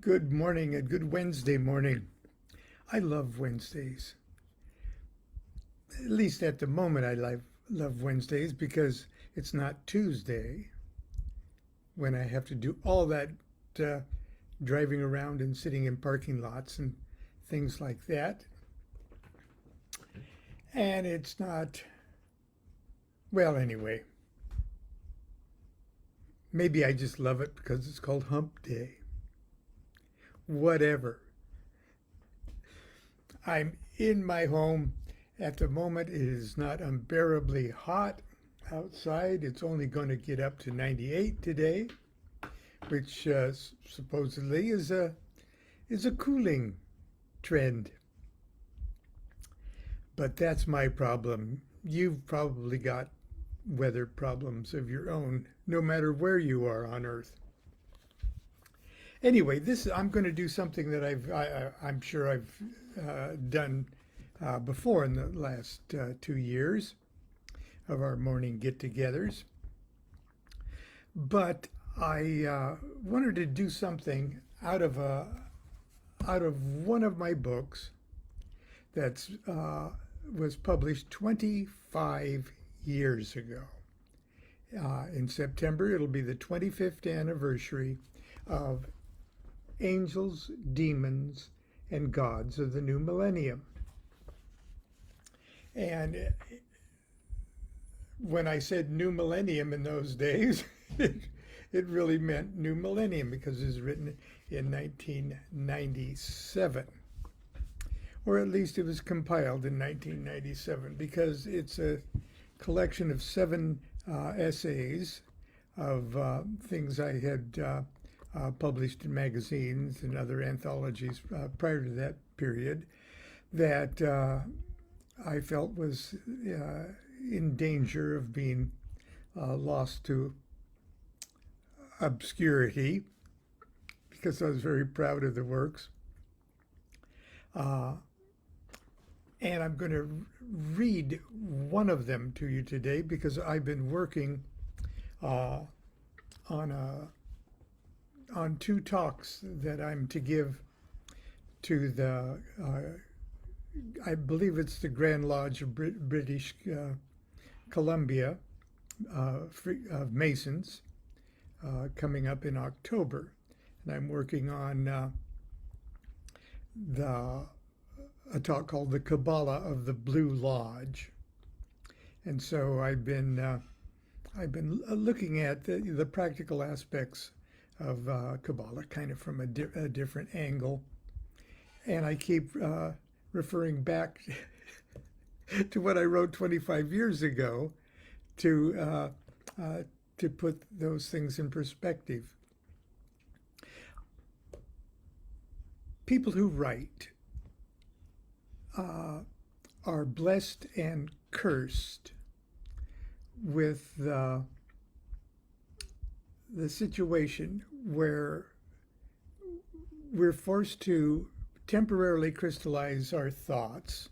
Good morning and good Wednesday morning. I love Wednesdays. At least at the moment, I love Wednesdays because it's not Tuesday when I have to do all that uh, driving around and sitting in parking lots and things like that. And it's not, well, anyway, maybe I just love it because it's called Hump Day. Whatever. I'm in my home. At the moment, it is not unbearably hot outside. It's only going to get up to 98 today, which supposedly is a cooling trend. But that's my problem. You've probably got weather problems of your own, no matter where you are on Earth. Anyway, this I'm going to do something that I'm sure I've done before in the last 2 years of our morning get-togethers, but I wanted to do something out of one of my books that's was published 25 years ago. In September, it'll be the 25th anniversary of Angels, Demons, and Gods of the New Millennium. And when I said New Millennium in those days, it really meant New Millennium because it was written in 1997. Or at least it was compiled in 1997 because it's a collection of 7 essays of things I had published in magazines and other anthologies prior to that period that I felt was in danger of being lost to obscurity because I was very proud of the works. And I'm going to read one of them to you today because I've been working on 2 talks that I'm to give to the, I believe it's the Grand Lodge of British Columbia of Masons coming up in October. And I'm working on a talk called the Qabalah of the Blue Lodge. And so I've been looking at the practical aspects of Qabalah kind of from a different angle. And I keep referring back to what I wrote 25 years ago to put those things in perspective. People who write are blessed and cursed with the situation where we're forced to temporarily crystallize our thoughts,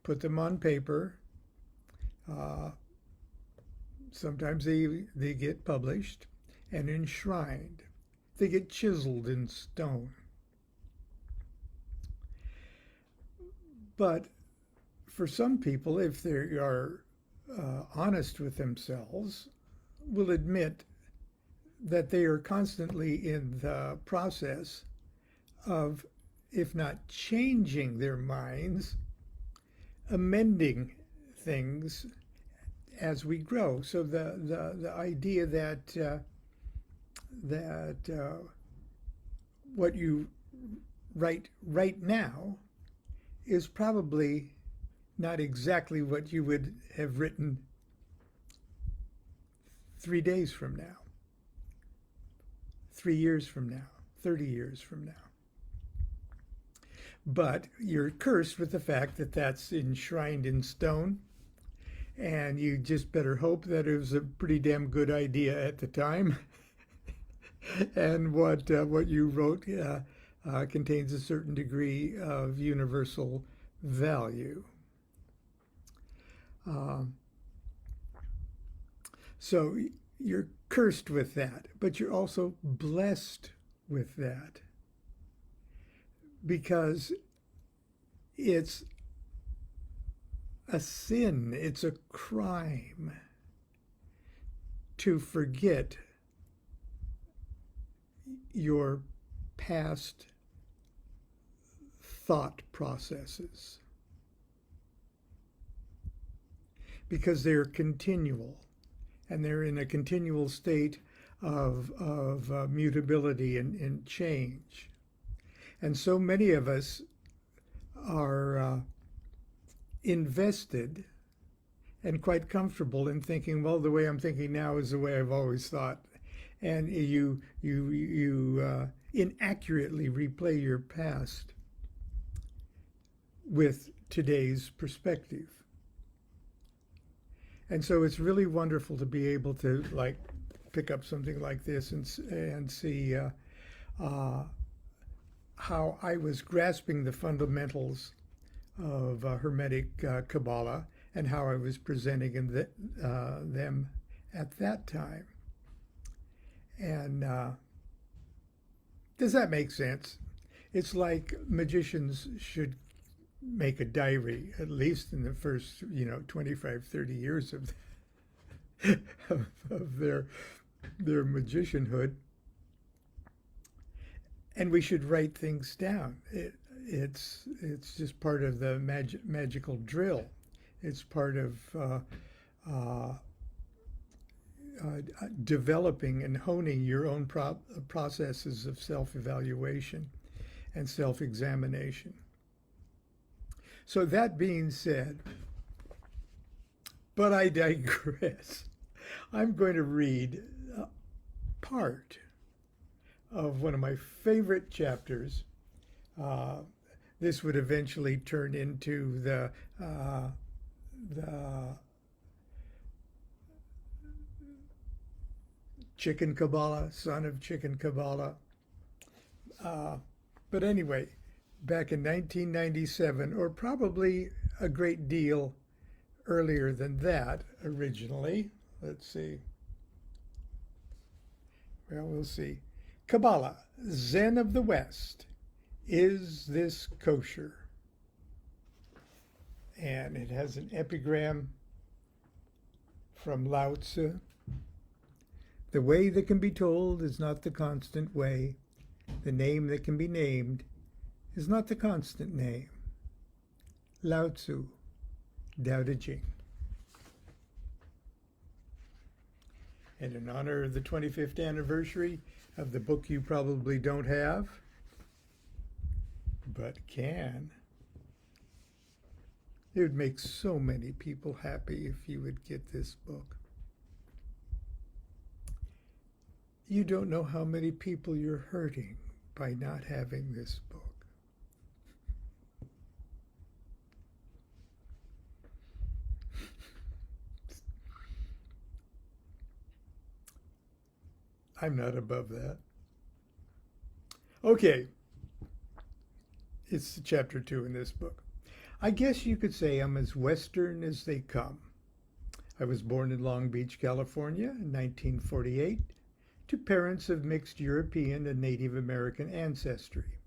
put them on paper. Sometimes they get published and enshrined. They get chiseled in stone. But for some people, if they are honest with themselves, will admit that they are constantly in the process of, if not changing their minds, amending things as we grow. So the idea that what you write right now is probably not exactly what you would have written 3 days from now, 3 years from now, 30 years from now. But you're cursed with the fact that that's enshrined in stone, and you just better hope that it was a pretty damn good idea at the time, and what you wrote contains a certain degree of universal value. So you're cursed with that, but you're also blessed with that. because it's a sin, it's a crime to forget your past thought processes, because they're continual and they're in a continual state of mutability and change. And so many of us are invested and quite comfortable in thinking, well, the way I'm thinking now is the way I've always thought. And you inaccurately replay your past with today's perspective. And so it's really wonderful to be able to like pick up something like this and see how I was grasping the fundamentals of Hermetic Qabalah and how I was presenting them at that time. And does that make sense? It's like magicians should make a diary, at least in the first, 25, 30 years of their magicianhood. And we should write things down. It's just part of the magical drill. It's part of developing and honing your own processes of self-evaluation and self-examination. So that being said, but I digress. I'm going to read part of one of my favorite chapters. This would eventually turn into the Chicken Qabalah, son of Chicken Qabalah. But anyway, back in 1997, or probably a great deal earlier than that originally. Let's see. Well, we'll see. Qabalah, Zen of the West. Is this kosher? And it has an epigram from Lao Tzu. The way that can be told is not the constant way. The name that can be named is not the constant name. Lao Tzu, Tao Te Ching. And in honor of the 25th anniversary of the book you probably don't have, but can, it would make so many people happy if you would get this book. You don't know how many people you're hurting by not having this book. I'm not above that. Okay. It's chapter 2 in this book. I guess you could say I'm as Western as they come. I was born in Long Beach, California in 1948 to parents of mixed European and Native American ancestry.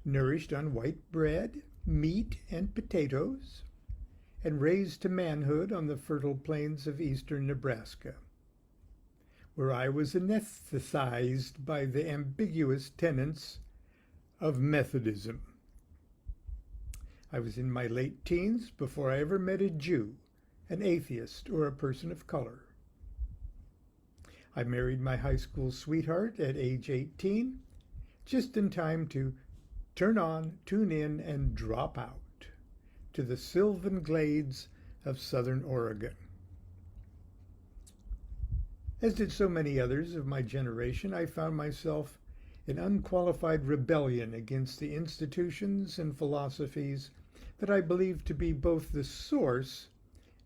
Nourished on white bread, meat, and potatoes, and raised to manhood on the fertile plains of eastern Nebraska, where I was anesthetized by the ambiguous tenets of Methodism. I was in my late teens before I ever met a Jew, an atheist, or a person of color. I married my high school sweetheart at age 18, just in time to turn on, tune in, and drop out to the sylvan glades of southern Oregon. As did so many others of my generation, I found myself in unqualified rebellion against the institutions and philosophies that I believed to be both the source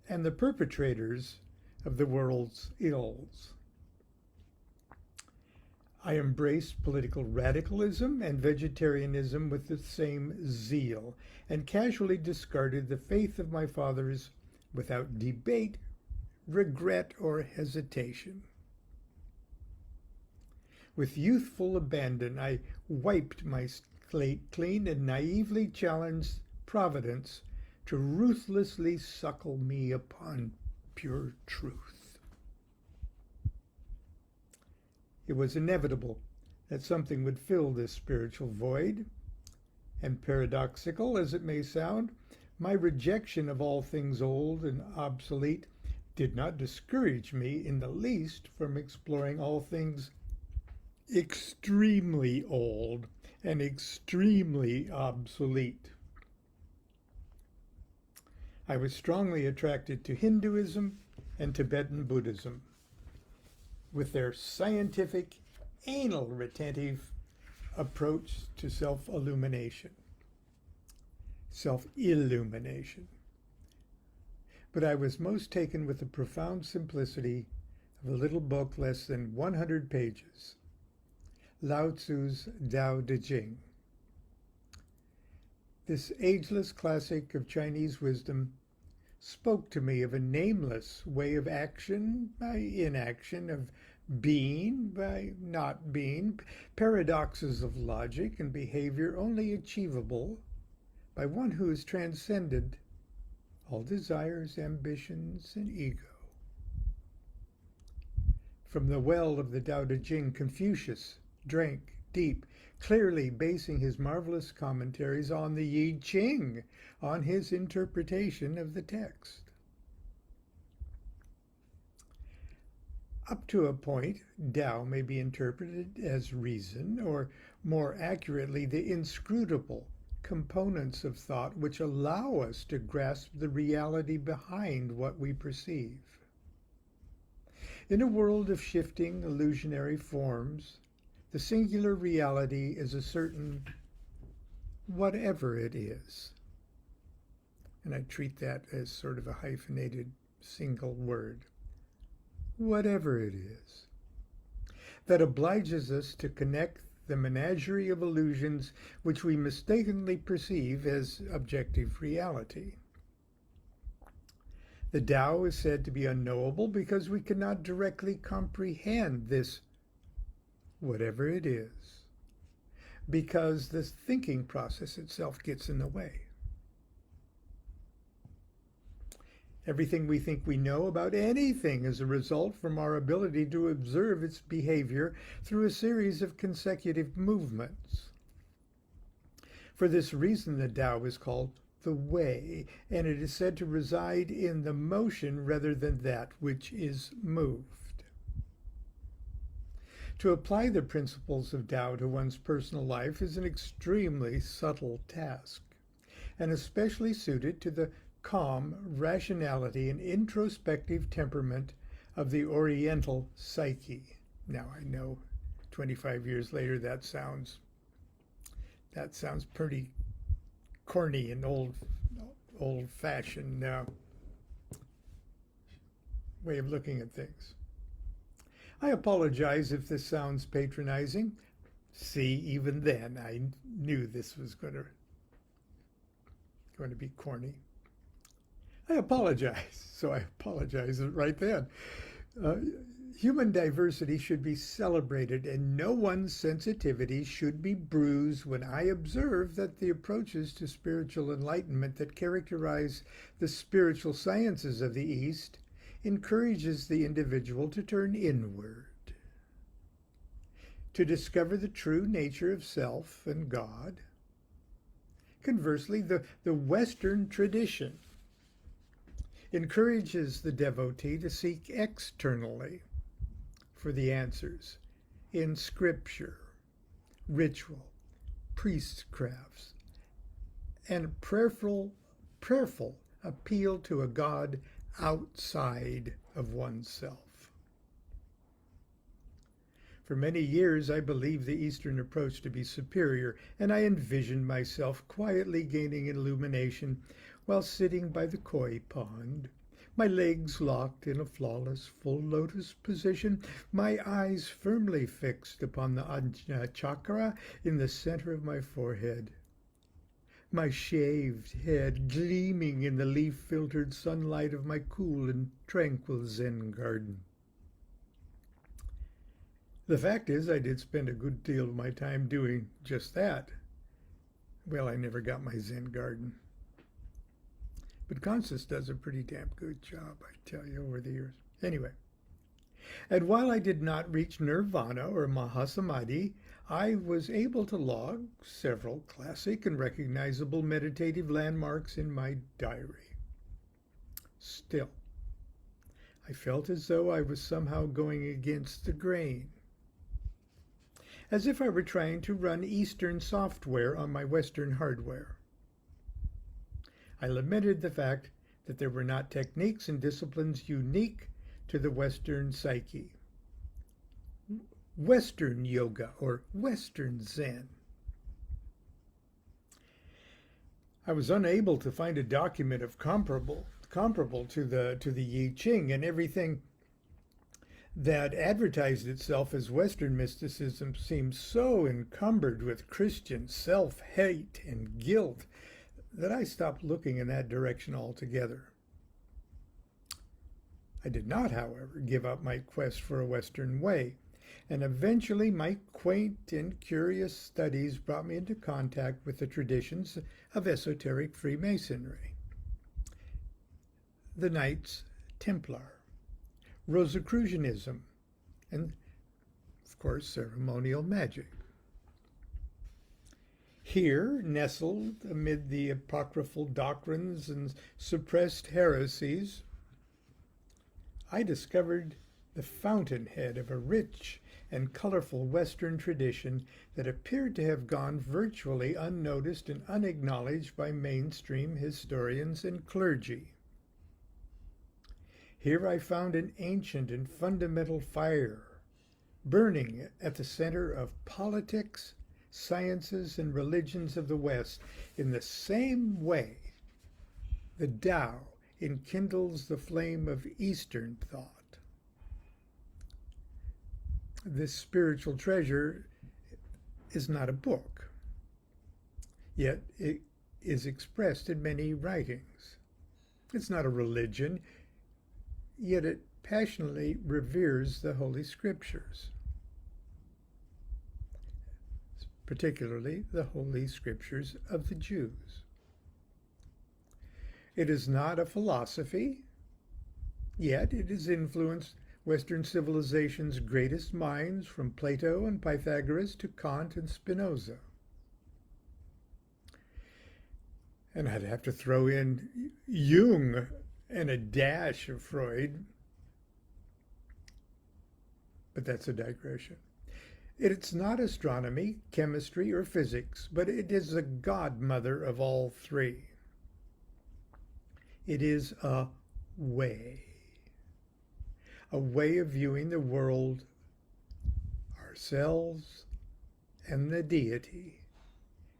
and the perpetrators of the world's ills. I embraced political radicalism and vegetarianism with the same zeal, and casually discarded the faith of my fathers without debate, regret, or hesitation. With youthful abandon, I wiped my clean and naively challenged Providence to ruthlessly suckle me upon pure truth. It was inevitable that something would fill this spiritual void, and paradoxical as it may sound, my rejection of all things old and obsolete did not discourage me in the least from exploring all things extremely old and extremely obsolete. I was strongly attracted to Hinduism and Tibetan Buddhism, with their scientific, anal retentive approach to self-illumination. But I was most taken with the profound simplicity of a little book less than 100 pages, Lao Tzu's Tao Te Ching. This ageless classic of Chinese wisdom spoke to me of a nameless way of action by inaction, of being by not being, paradoxes of logic and behavior only achievable by one who has transcended all desires, ambitions, and ego. From the well of the Tao Te Ching, Confucius drank deep, clearly basing his marvelous commentaries on the I Ching, on his interpretation of the text. Up to a point, Tao may be interpreted as reason, or more accurately, the inscrutable components of thought which allow us to grasp the reality behind what we perceive. In a world of shifting, illusionary forms, the singular reality is a certain whatever it is. And I treat that as sort of a hyphenated single word. Whatever it is, that obliges us to connect the menagerie of illusions which we mistakenly perceive as objective reality. The Tao is said to be unknowable because we cannot directly comprehend this whatever it is, because the thinking process itself gets in the way. Everything we think we know about anything is a result from our ability to observe its behavior through a series of consecutive movements. For this reason, the Tao is called the way, and it is said to reside in the motion rather than that which is moved. To apply the principles of Tao to one's personal life is an extremely subtle task, and especially suited to the calm rationality and introspective temperament of the Oriental psyche. Now I know 25 years later that sounds pretty corny and old-fashioned way of looking at things. I apologize if this sounds patronizing. See, even then I knew this was going to be corny. I apologize. So I apologize right then. Human diversity should be celebrated, and no one's sensitivity should be bruised when I observe that the approaches to spiritual enlightenment that characterize the spiritual sciences of the East encourages the individual to turn inward, to discover the true nature of self and God. Conversely, the Western tradition encourages the devotee to seek externally for the answers in scripture, ritual, priestcrafts, and prayerful appeal to a God outside of oneself. For many years, I believed the Eastern approach to be superior, and I envisioned myself quietly gaining illumination while sitting by the koi pond, my legs locked in a flawless full lotus position, my eyes firmly fixed upon the Ajna chakra in the center of my forehead, my shaved head gleaming in the leaf-filtered sunlight of my cool and tranquil Zen garden. The fact is, I did spend a good deal of my time doing just that, Well, I never got my Zen garden. But Constance does a pretty damn good job, I tell you, over the years. Anyway, and while I did not reach nirvana or mahasamadhi, I was able to log several classic and recognizable meditative landmarks in my diary. Still, I felt as though I was somehow going against the grain, as if I were trying to run Eastern software on my Western hardware. I lamented the fact that there were not techniques and disciplines unique to the Western psyche. Western yoga or Western Zen. I was unable to find a document of comparable to the I Ching, and everything that advertised itself as Western mysticism seemed so encumbered with Christian self-hate and guilt that I stopped looking in that direction altogether. I did not, however, give up my quest for a Western way, and eventually my quaint and curious studies brought me into contact with the traditions of esoteric Freemasonry, the Knights Templar, Rosicrucianism, and, of course, ceremonial magic. Here, nestled amid the apocryphal doctrines and suppressed heresies, I discovered the fountainhead of a rich and colorful Western tradition that appeared to have gone virtually unnoticed and unacknowledged by mainstream historians and clergy. Here I found an ancient and fundamental fire burning at the center of politics, sciences, and religions of the West in the same way the Tao enkindles the flame of Eastern thought. This spiritual treasure is not a book, yet it is expressed in many writings. It's not a religion, yet it passionately reveres the Holy Scriptures, particularly the Holy Scriptures of the Jews. It is not a philosophy, yet it has influenced Western civilization's greatest minds, from Plato and Pythagoras to Kant and Spinoza. And I'd have to throw in Jung and a dash of Freud, but that's a digression. It's not astronomy, chemistry, or physics, but it is the godmother of all three. It is a way of viewing the world, ourselves, and the deity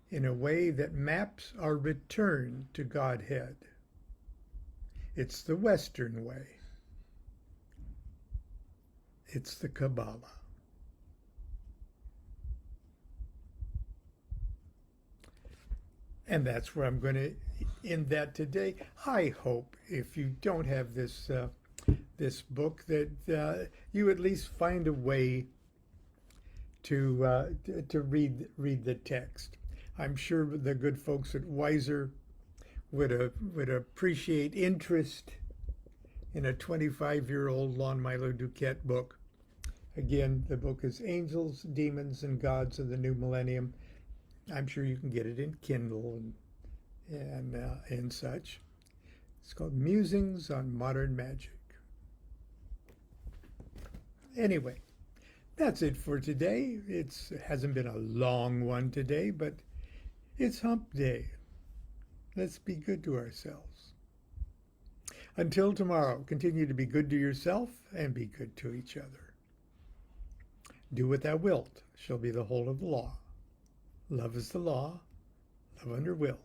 in a way that maps our return to Godhead. It's the Western way. It's the Qabalah. And that's where I'm going to end that today. I hope, if you don't have this this book, that you at least find a way to read the text. I'm sure the good folks at Weiser would appreciate interest in a 25-year-old Lon Milo DuQuette book. Again, the book is Angels, Demons, and Gods of the New Millennium. I'm sure you can get it in Kindle and such. It's called Musings on Modern Magic. Anyway, that's it for today. It hasn't been a long one today, but it's hump day. Let's be good to ourselves. Until tomorrow, continue to be good to yourself and be good to each other. Do what thou wilt shall be the whole of the law. Love is the law, love under will.